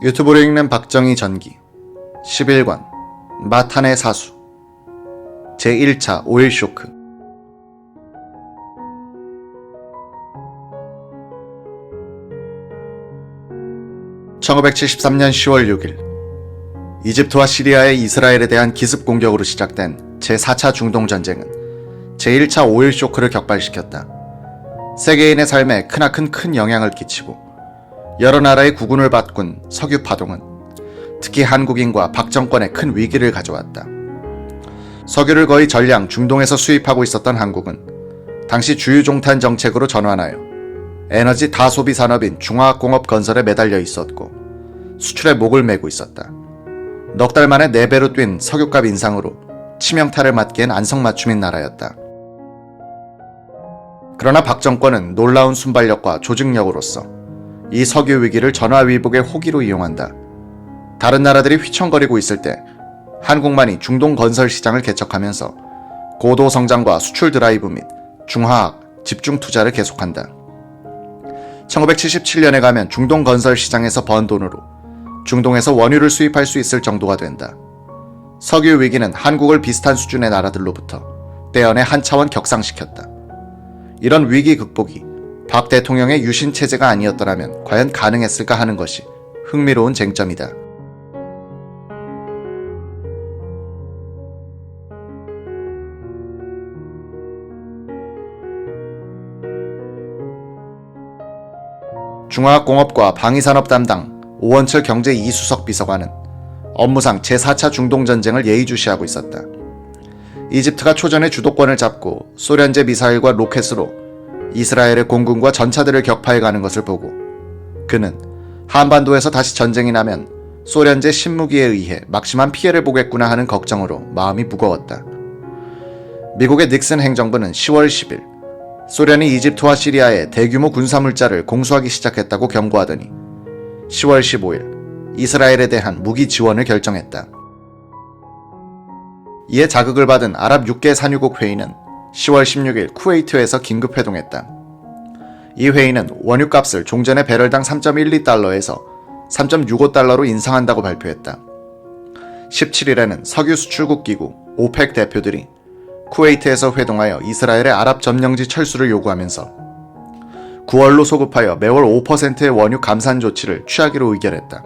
유튜브로 읽는 박정희 전기 11권 마탄의 사수 제1차 오일 쇼크. (1973년 10월 6일) 이집트와 시리아의 이스라엘에 대한 기습 공격으로 시작된 제4차 중동전쟁은 제1차 오일 쇼크를 격발시켰다. 세계인의 삶에 크나큰 큰 영향을 끼치고 여러 나라의 국운을 바꾼 석유 파동은 특히 한국인과 박 정권에 큰 위기를 가져왔다. 석유를 거의 전량 중동에서 수입하고 있었던 한국은 당시 주유종탄 정책으로 전환하여 에너지 다소비 산업인 중화학공업 건설에 매달려 있었고 수출에 목을 메고 있었다. 넉 달 만에 4배로 뛴 석유값 인상으로 치명타를 맞기엔 안성맞춤인 나라였다. 그러나 박 정권은 놀라운 순발력과 조직력으로서 이 석유 위기를 전화위복의 호기로 이용한다. 다른 나라들이 휘청거리고 있을 때 한국만이 중동 건설 시장을 개척하면서 고도 성장과 수출 드라이브 및 중화학, 집중 투자를 계속한다. 1977년에 가면 중동 건설 시장에서 번 돈으로 중동에서 원유를 수입할 수 있을 정도가 된다. 석유 위기는 한국을 비슷한 수준의 나라들로부터 떼어내 한 차원 격상시켰다. 이런 위기 극복이 박 대통령의 유신 체제가 아니었더라면 과연 가능했을까 하는 것이 흥미로운 쟁점이다. 중화학공업과 방위산업 담당 오원철 경제 이수석 비서관은 업무상 제4차 중동전쟁을 예의주시하고 있었다. 이집트가 초전에 주도권을 잡고 소련제 미사일과 로켓으로 이스라엘의 공군과 전차들을 격파해가는 것을 보고 그는 한반도에서 다시 전쟁이 나면 소련제 신무기에 의해 막심한 피해를 보겠구나 하는 걱정으로 마음이 무거웠다. 미국의 닉슨 행정부는 10월 10일 소련이 이집트와 시리아에 대규모 군사물자를 공수하기 시작했다고 경고하더니 10월 15일 이스라엘에 대한 무기 지원을 결정했다. 이에 자극을 받은 아랍 6개 산유국 회의는 10월 16일 쿠웨이트에서 긴급 회동했다. 이 회의는 원유값을 종전의 배럴당 3.12달러에서 3.65달러로 인상한다고 발표했다. 17일에는 석유 수출국 기구 오펙 대표들이 쿠웨이트에서 회동하여 이스라엘의 아랍 점령지 철수를 요구하면서 9월로 소급하여 매월 5%의 원유 감산 조치를 취하기로 의결했다.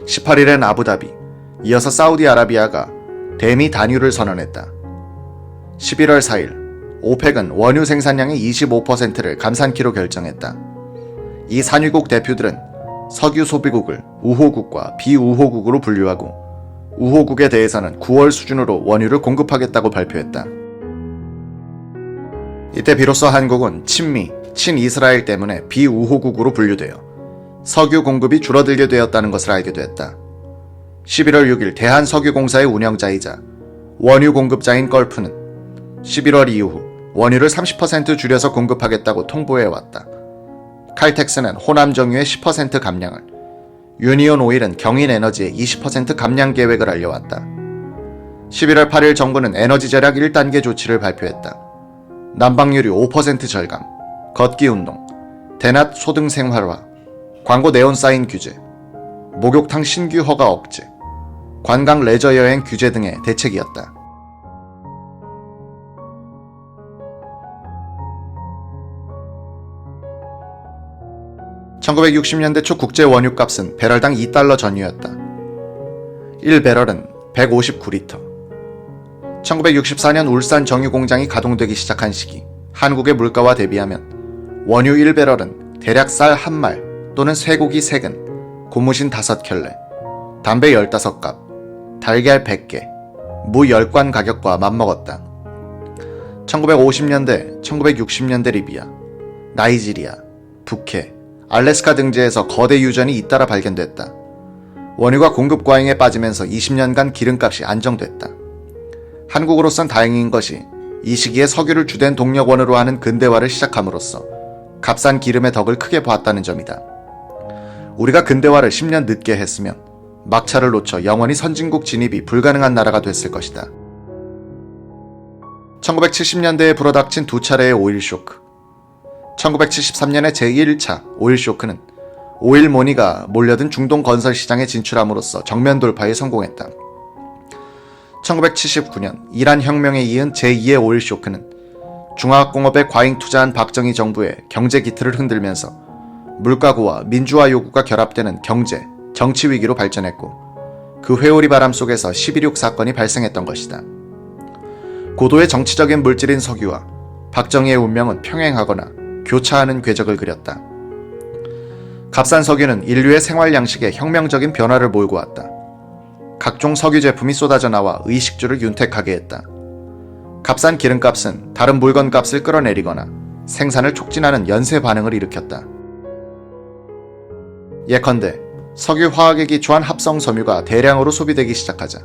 18일엔 아부다비, 이어서 사우디아라비아가 대미 단유를 선언했다. 11월 4일 오펙은 원유 생산량의 25%를 감산키로 결정했다. 이 산유국 대표들은 석유 소비국을 우호국과 비우호국으로 분류하고 우호국에 대해서는 9월 수준으로 원유를 공급하겠다고 발표했다. 이때 비로소 한국은 친미, 친이스라엘 때문에 비우호국으로 분류되어 석유 공급이 줄어들게 되었다는 것을 알게 됐다. 11월 6일 대한석유공사의 운영자이자 원유 공급자인 걸프는 11월 이후 원유를 30% 줄여서 공급하겠다고 통보해왔다. 칼텍스는 호남정유의 10% 감량을, 유니온 오일은 경인에너지의 20% 감량 계획을 알려왔다. 11월 8일 정부는 에너지 절약 1단계 조치를 발표했다. 난방유류 5% 절감, 걷기운동, 대낮 소등 생활화, 광고 네온 사인 규제, 목욕탕 신규 허가 억제, 관광 레저 여행 규제 등의 대책이었다. (1960년대) 초 국제 원유값은 배럴당 2달러 전후였다. 1배럴은 159리터. 1964년 울산 정유공장이 가동되기 시작한 시기 한국의 물가와 대비하면 원유 1배럴은 대략 쌀 1말 또는 쇠고기 3근, 고무신 5켤레, 담배 15갑, 달걀 100개, 무 10관 가격과 맞먹었다. 1950년대, 1960년대 리비아, 나이지리아, 북해, 알래스카 등지에서 거대 유전이 잇따라 발견됐다. 원유가 공급 과잉에 빠지면서 20년간 기름값이 안정됐다. 한국으로선 다행인 것이 이 시기에 석유를 주된 동력원으로 하는 근대화를 시작함으로써 값싼 기름의 덕을 크게 보았다는 점이다. 우리가 근대화를 10년 늦게 했으면 막차를 놓쳐 영원히 선진국 진입이 불가능한 나라가 됐을 것이다. 1970년대에 불어닥친 두 차례의 오일 쇼크. 1973년의 제1차 오일 쇼크는 오일 모니가 몰려든 중동 건설 시장에 진출함으로써 정면 돌파에 성공했다. 1979년 이란 혁명에 이은 제2의 오일 쇼크는 중화학공업에 과잉 투자한 박정희 정부의 경제 기틀을 흔들면서 물가고와 민주화 요구가 결합되는 경제, 정치 위기로 발전했고 그 회오리 바람 속에서 12.6 사건이 발생했던 것이다. 고도의 정치적인 물질인 석유와 박정희의 운명은 평행하거나 교차하는 궤적을 그렸다. 값싼 석유는 인류의 생활 양식에 혁명적인 변화를 몰고 왔다. 각종 석유 제품이 쏟아져 나와 의식주를 윤택하게 했다. 값싼 기름값은 다른 물건 값을 끌어내리거나 생산을 촉진하는 연쇄 반응을 일으켰다. 예컨대 석유 화학에 기초한 합성 섬유가 대량으로 소비되기 시작하자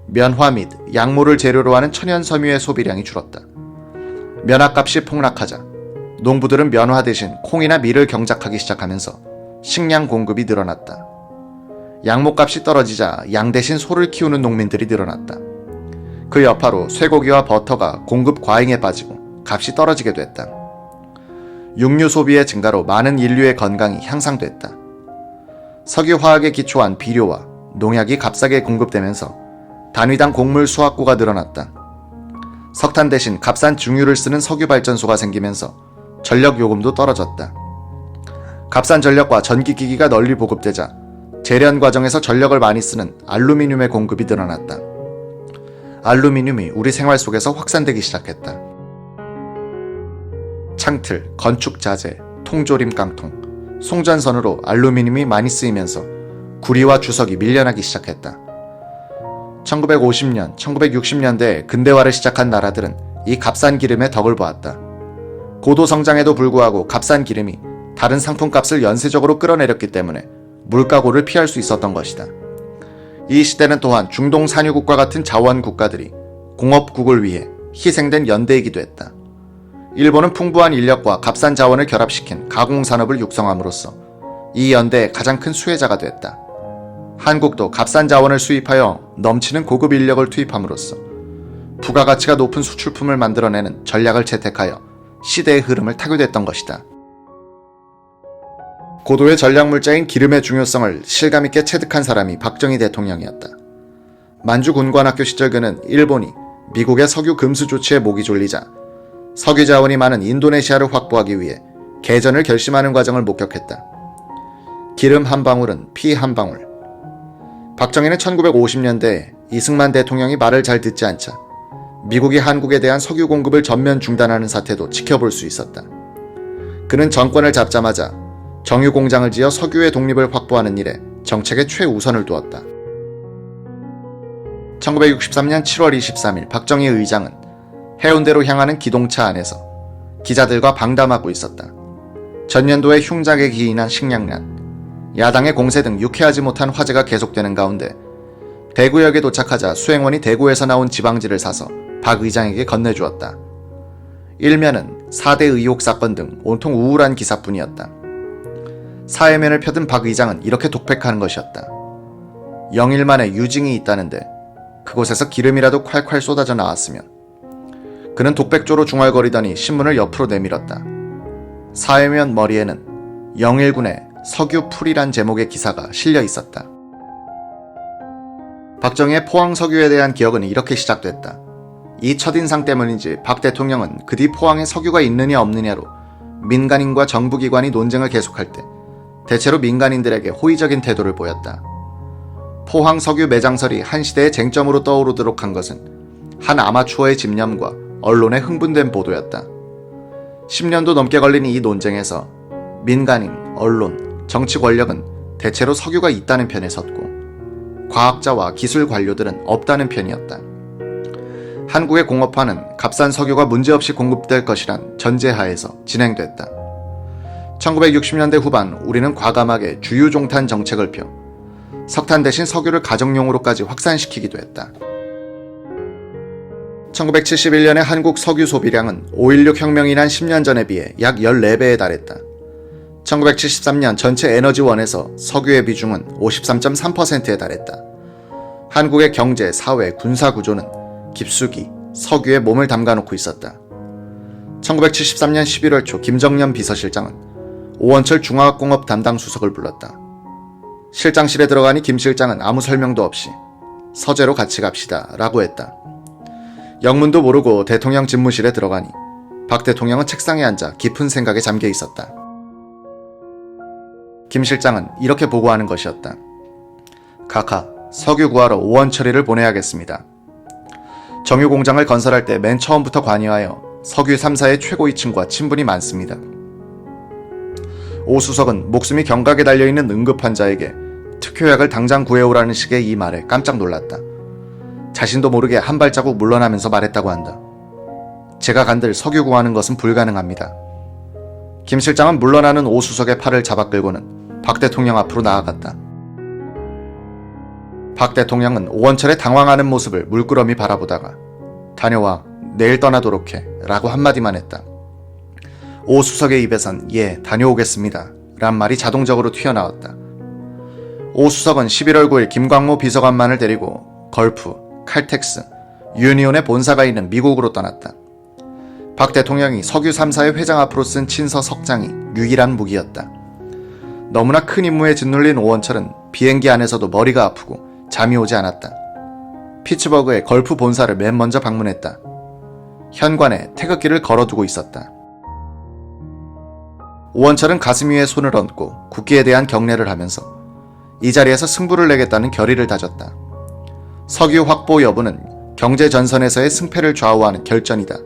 면화 및 약물을 재료로 하는 천연 섬유의 소비량이 줄었다. 면화값이 폭락하자 농부들은 면화 대신 콩이나 밀을 경작하기 시작하면서 식량 공급이 늘어났다. 양모값이 떨어지자 양 대신 소를 키우는 농민들이 늘어났다. 그 여파로 쇠고기와 버터가 공급 과잉에 빠지고 값이 떨어지게 됐다. 육류 소비의 증가로 많은 인류의 건강이 향상됐다. 석유화학에 기초한 비료와 농약이 값싸게 공급되면서 단위당 곡물 수확고가 늘어났다. 석탄 대신 값싼 중유를 쓰는 석유발전소가 생기면서 전력 요금도 떨어졌다. 값싼 전력과 전기기기가 널리 보급되자 재련 과정에서 전력을 많이 쓰는 알루미늄의 공급이 늘어났다. 알루미늄이 우리 생활 속에서 확산되기 시작했다. 창틀, 건축자재, 통조림 깡통, 송전선으로 알루미늄이 많이 쓰이면서 구리와 주석이 밀려나기 시작했다. 1950년, 1960년대에 근대화를 시작한 나라들은 이 값싼 기름의 덕을 보았다. 고도 성장에도 불구하고 값싼 기름이 다른 상품값을 연쇄적으로 끌어내렸기 때문에 물가고를 피할 수 있었던 것이다. 이 시대는 또한 중동 산유국과 같은 자원 국가들이 공업국을 위해 희생된 연대이기도 했다. 일본은 풍부한 인력과 값싼 자원을 결합시킨 가공산업을 육성함으로써 이 연대의 가장 큰 수혜자가 됐다. 한국도 값싼 자원을 수입하여 넘치는 고급 인력을 투입함으로써 부가가치가 높은 수출품을 만들어내는 전략을 채택하여 시대의 흐름을 타교됐던 것이다. 고도의 전략물자인 기름의 중요성을 실감있게 체득한 사람이 박정희 대통령이었다. 만주군관학교 시절 그는 일본이 미국의 석유 금수 조치에 목이 졸리자 석유 자원이 많은 인도네시아를 확보하기 위해 개전을 결심하는 과정을 목격했다. 기름 한 방울은 피 한 방울. 박정희는 1950년대에 이승만 대통령이 말을 잘 듣지 않자 미국이 한국에 대한 석유 공급을 전면 중단하는 사태도 지켜볼 수 있었다. 그는 정권을 잡자마자 정유 공장을 지어 석유의 독립을 확보하는 일에 정책의 최우선을 두었다. 1963년 7월 23일 박정희 의장은 해운대로 향하는 기동차 안에서 기자들과 방담하고 있었다. 전년도에 흉작에 기인한 식량난, 야당의 공세 등 유쾌하지 못한 화제가 계속되는 가운데 대구역에 도착하자 수행원이 대구에서 나온 지방지를 사서 박 의장에게 건네주었다. 일면은 4대 의혹 사건 등 온통 우울한 기사뿐이었다. 사회면을 펴든 박 의장은 이렇게 독백하는 것이었다. 영일 만에 유징이 있다는데 그곳에서 기름이라도 콸콸 쏟아져 나왔으면. 그는 독백조로 중얼거리더니 신문을 옆으로 내밀었다. 사회면 머리에는 영일군의 석유풀이란 제목의 기사가 실려 있었다. 박정희의 포항 석유에 대한 기억은 이렇게 시작됐다. 이 첫인상 때문인지 박 대통령은 그 뒤 포항에 석유가 있느냐 없느냐로 민간인과 정부기관이 논쟁을 계속할 때 대체로 민간인들에게 호의적인 태도를 보였다. 포항 석유 매장설이 한 시대의 쟁점으로 떠오르도록 한 것은 한 아마추어의 집념과 언론의 흥분된 보도였다. 10년도 넘게 걸린 이 논쟁에서 민간인, 언론, 정치 권력은 대체로 석유가 있다는 편에 섰고 과학자와 기술 관료들은 없다는 편이었다. 한국의 공업화는 값싼 석유가 문제없이 공급될 것이란 전제하에서 진행됐다. 1960년대 후반 우리는 과감하게 주유종탄 정책을 펴 석탄 대신 석유를 가정용으로까지 확산시키기도 했다. 1971년의 한국 석유 소비량은 5.16 혁명이 난 10년 전에 비해 약 14배에 달했다. 1973년 전체 에너지원에서 석유의 비중은 53.3%에 달했다. 한국의 경제, 사회, 군사 구조는 깊숙이 석유에 몸을 담가놓고 있었다. 1973년 11월 초 김정년 비서실장은 오원철 중화학공업 담당 수석을 불렀다. 실장실에 들어가니 김 실장은 아무 설명도 없이 서재로 같이 갑시다 라고 했다. 영문도 모르고 대통령 집무실에 들어가니 박 대통령은 책상에 앉아 깊은 생각에 잠겨 있었다. 김 실장은 이렇게 보고하는 것이었다. 카카, 석유 구하러 오원철이를 보내야겠습니다. 정유 공장을 건설할 때 맨 처음부터 관여하여 석유 3사의 최고위층과 친분이 많습니다. 오 수석은 목숨이 경각에 달려있는 응급 환자에게 특효약을 당장 구해오라는 식의 이 말에 깜짝 놀랐다. 자신도 모르게 한 발자국 물러나면서 말했다고 한다. 제가 간들 석유 구하는 것은 불가능합니다. 김 실장은 물러나는 오 수석의 팔을 잡아 끌고는 박 대통령 앞으로 나아갔다. 박 대통령은 오원철의 당황하는 모습을 물끄러미 바라보다가 다녀와, 내일 떠나도록 해 라고 한마디만 했다. 오 수석의 입에선 예, 다녀오겠습니다 란 말이 자동적으로 튀어나왔다. 오 수석은 11월 9일 김광모 비서관만을 데리고 걸프, 칼텍스, 유니온의 본사가 있는 미국으로 떠났다. 박 대통령이 석유 3사의 회장 앞으로 쓴 친서 석장이 유일한 무기였다. 너무나 큰 임무에 짓눌린 오원철은 비행기 안에서도 머리가 아프고 잠이 오지 않았다. 피츠버그의 걸프 본사를 맨 먼저 방문했다. 현관에 태극기를 걸어두고 있었다. 오원철은 가슴 위에 손을 얹고 국기에 대한 경례를 하면서 이 자리에서 승부를 내겠다는 결의를 다졌다. 석유 확보 여부는 경제전선에서의 승패를 좌우하는 결전이다.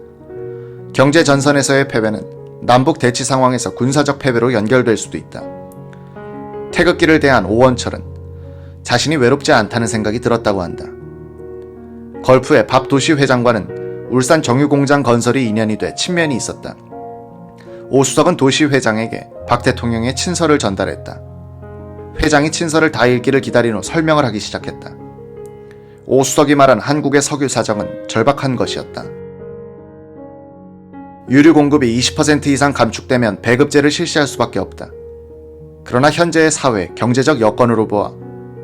경제전선에서의 패배는 남북 대치 상황에서 군사적 패배로 연결될 수도 있다. 태극기를 대한 오원철은 자신이 외롭지 않다는 생각이 들었다고 한다. 걸프의 밥도시 회장과는 울산 정유공장 건설이 인연이 돼 친면이 있었다. 오 수석은 도시 회장에게 박 대통령의 친서를 전달했다. 회장이 친서를 다 읽기를 기다린 후 설명을 하기 시작했다. 오 수석이 말한 한국의 석유 사정은 절박한 것이었다. 유류 공급이 20% 이상 감축되면 배급제를 실시할 수밖에 없다. 그러나 현재의 사회, 경제적 여건으로 보아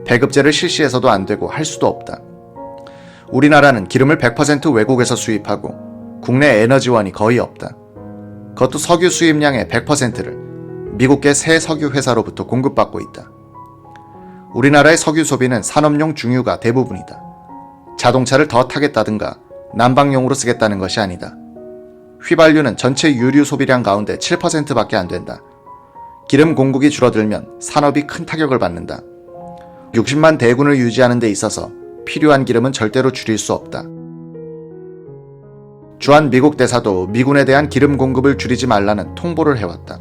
배급제를 실시해서도 안 되고 할 수도 없다. 우리나라는 기름을 100% 외국에서 수입하고 국내 에너지원이 거의 없다. 그것도 석유 수입량의 100%를 미국계 새 석유 회사로부터 공급받고 있다. 우리나라의 석유 소비는 산업용 중유가 대부분이다. 자동차를 더 타겠다든가 난방용으로 쓰겠다는 것이 아니다. 휘발유는 전체 유류 소비량 가운데 7%밖에 안 된다. 기름 공급이 줄어들면 산업이 큰 타격을 받는다. 60만 대군을 유지하는 데 있어서 필요한 기름은 절대로 줄일 수 없다. 주한 미국 대사도 미군에 대한 기름 공급을 줄이지 말라는 통보를 해왔다.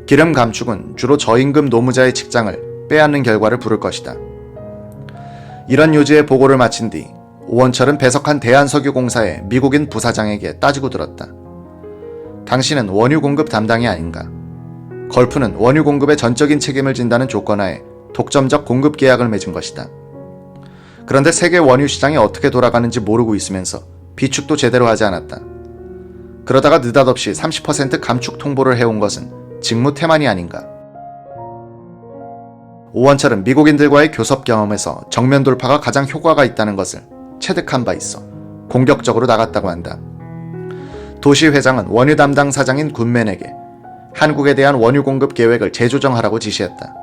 기름 감축은 주로 저임금 노무자의 직장을 빼앗는 결과를 부를 것이다. 이런 요지의 보고를 마친 뒤 오원철은 배석한 대한석유공사의 미국인 부사장에게 따지고 들었다. 당신은 원유 공급 담당이 아닌가? 걸프는 원유 공급의 전적인 책임을 진다는 조건하에 독점적 공급 계약을 맺은 것이다. 그런데 세계 원유 시장이 어떻게 돌아가는지 모르고 있으면서 비축도 제대로 하지 않았다. 그러다가 느닷없이 30% 감축 통보를 해온 것은 직무태만이 아닌가. 오원철은 미국인들과의 교섭 경험에서 정면 돌파가 가장 효과가 있다는 것을 체득한 바 있어 공격적으로 나갔다고 한다. 도시 회장은 원유 담당 사장인 굿맨에게 한국에 대한 원유 공급 계획을 재조정하라고 지시했다.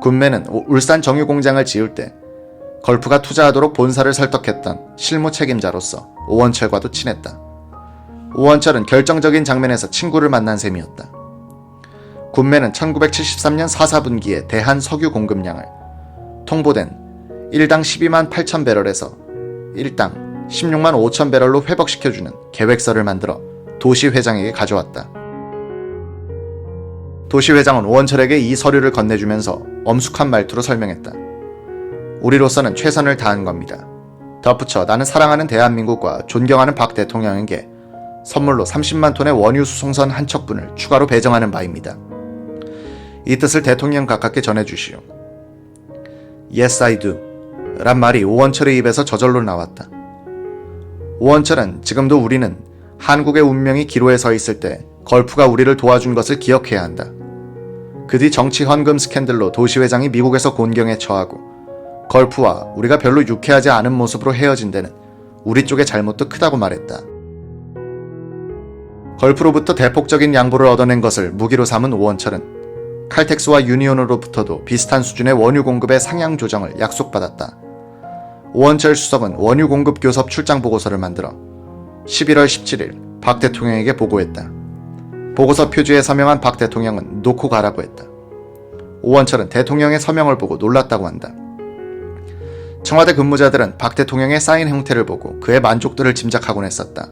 굿맨은 울산 정유 공장을 지을 때 걸프가 투자하도록 본사를 설득했던 실무 책임자로서 오원철과도 친했다. 오원철은 결정적인 장면에서 친구를 만난 셈이었다. 굿맨은 1973년 4사분기에 대한 석유 공급량을 통보된 1당 12만 8천 배럴에서 1당 16만 5천 배럴로 회복시켜주는 계획서를 만들어 도시 회장에게 가져왔다. 도시 회장은 오원철에게 이 서류를 건네주면서 엄숙한 말투로 설명했다. 우리로서는 최선을 다한 겁니다. 덧붙여 나는 사랑하는 대한민국과 존경하는 박 대통령에게 선물로 30만 톤의 원유 수송선 한 척분을 추가로 배정하는 바입니다. 이 뜻을 대통령 가깝게 전해주시오. Yes, I do. 란 말이 오원철의 입에서 저절로 나왔다. 오원철은 지금도 우리는 한국의 운명이 기로에 서 있을 때 걸프가 우리를 도와준 것을 기억해야 한다. 그 뒤 정치 헌금 스캔들로 도시 회장이 미국에서 곤경에 처하고 걸프와 우리가 별로 유쾌하지 않은 모습으로 헤어진 데는 우리 쪽의 잘못도 크다고 말했다. 걸프로부터 대폭적인 양보를 얻어낸 것을 무기로 삼은 오원철은 칼텍스와 유니온으로부터도 비슷한 수준의 원유 공급의 상향 조정을 약속받았다. 오원철 수석은 원유 공급 교섭 출장 보고서를 만들어 11월 17일 박 대통령에게 보고했다. 보고서 표지에 서명한 박 대통령은 놓고 가라고 했다. 오원철은 대통령의 서명을 보고 놀랐다고 한다. 청와대 근무자들은 박 대통령의 사인 형태를 보고 그의 만족도를 짐작하곤 했었다.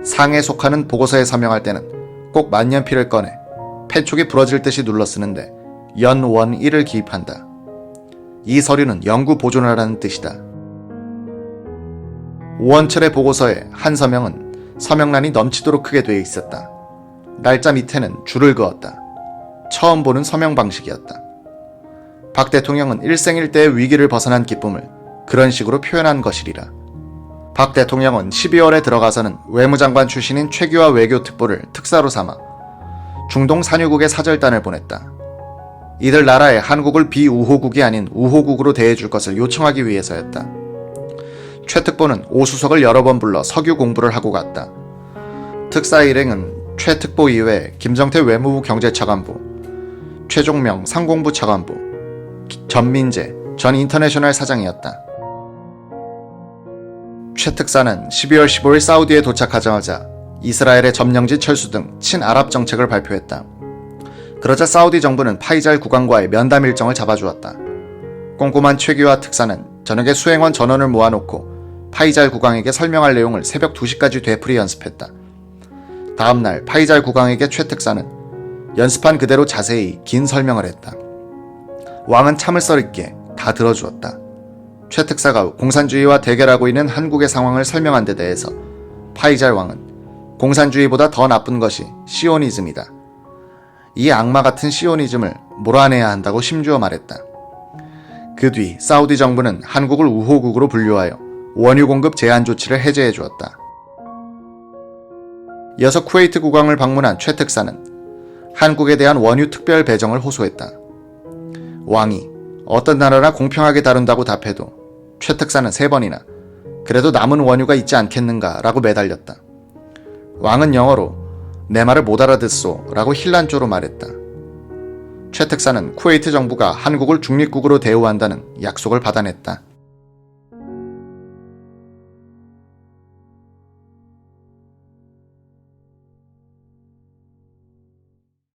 상에 속하는 보고서에 서명할 때는 꼭 만년필을 꺼내 펜촉이 부러질 듯이 눌러 쓰는데 연원 1을 기입한다. 이 서류는 영구 보존하라는 뜻이다. 오원철의 보고서에 한 서명은 서명란이 넘치도록 크게 되어 있었다. 날짜 밑에는 줄을 그었다. 처음 보는 서명 방식이었다. 박 대통령은 일생일대의 위기를 벗어난 기쁨을 그런 식으로 표현한 것이리라. 박 대통령은 12월에 들어가서는 외무장관 출신인 최규하 외교특보를 특사로 삼아 중동 산유국의 사절단을 보냈다. 이들 나라에 한국을 비우호국이 아닌 우호국으로 대해줄 것을 요청하기 위해서였다. 최 특보는 오 수석을 여러 번 불러 석유 공부를 하고 갔다. 특사 일행은 최 특보 이외에 김정태 외무부 경제차관부, 최종명 상공부 차관부, 전민재 전 인터내셔널 사장이었다. 최 특사는 12월 15일 사우디에 도착하자마자 이스라엘의 점령지 철수 등 친아랍 정책을 발표했다. 그러자 사우디 정부는 파이잘 국왕과의 면담 일정을 잡아주었다. 꼼꼼한 최규하 특사는 저녁에 수행원 전원을 모아놓고 파이잘 국왕에게 설명할 내용을 새벽 2시까지 되풀이 연습했다. 다음날 파이잘 국왕에게 최 특사는 연습한 그대로 자세히 긴 설명을 했다. 왕은 참을성 있게 다 들어주었다. 최 특사가 공산주의와 대결하고 있는 한국의 상황을 설명한 데 대해서 파이잘 왕은 공산주의보다 더 나쁜 것이 시오니즘이다. 이 악마 같은 시오니즘을 몰아내야 한다고 심주어 말했다. 그 뒤 사우디 정부는 한국을 우호국으로 분류하여 원유 공급 제한 조치를 해제해 주었다. 이어서 쿠웨이트 국왕을 방문한 최 특사는 한국에 대한 원유 특별 배정을 호소했다. 왕이 어떤 나라나 공평하게 다룬다고 답해도 최 특사는 3번이나 그래도 남은 원유가 있지 않겠는가 라고 매달렸다. 왕은 영어로 내 말을 못 알아듣소 라고 힐난조로 말했다. 최 특사는 쿠웨이트 정부가 한국을 중립국으로 대우한다는 약속을 받아냈다.